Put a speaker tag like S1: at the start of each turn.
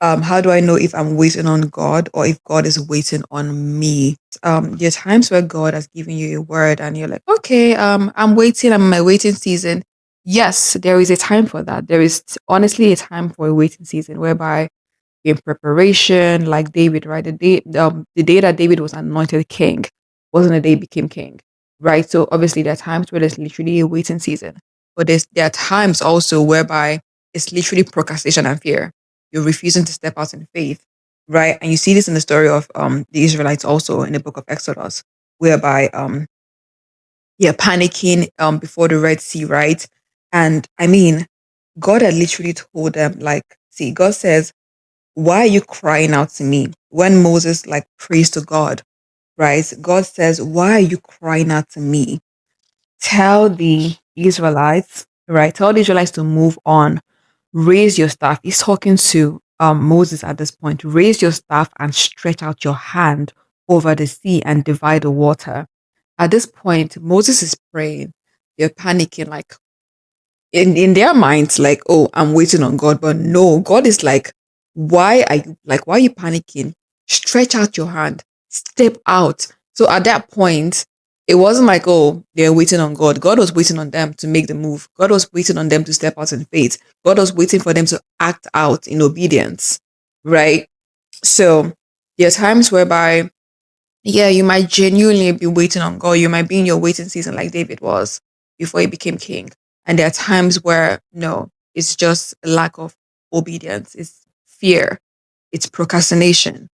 S1: How do I know if I'm waiting on God or if God is waiting on me? There are times where God has given you a word and you're like, okay, I'm waiting, I'm in my waiting season. Yes, there is a time for that. There is honestly a time for a waiting season whereby in preparation, like David, right? The day that David was anointed king wasn't the day he became king, right? So obviously there are times where there's literally a waiting season, but there are times also whereby it's literally procrastination and fear. You're refusing to step out in faith, right? And you see this in the story of the Israelites also in the book of Exodus, whereby you're panicking before the Red Sea, right? And I mean, God had literally told them, like, see, God says, why are you crying out to me? When Moses like prays to God, right? God says, why are you crying out to me? Tell the Israelites, right? Tell the Israelites to move on. Raise your staff. He's talking to Moses at this point. Raise your staff and stretch out your hand over the sea and divide the water. At this point, Moses is praying. They're panicking, like in their minds, like, oh, I'm waiting on God. But no, God is like, why are you panicking? Stretch out your hand, step out. So at that point, it wasn't like, oh, they're waiting on God. God was waiting on them to make the move. God was waiting on them to step out in faith. God was waiting for them to act out in obedience. Right. So there are times whereby, yeah, you might genuinely be waiting on God. You might be in your waiting season like David was before he became king. And there are times where, no, it's just a lack of obedience, it's fear, it's procrastination.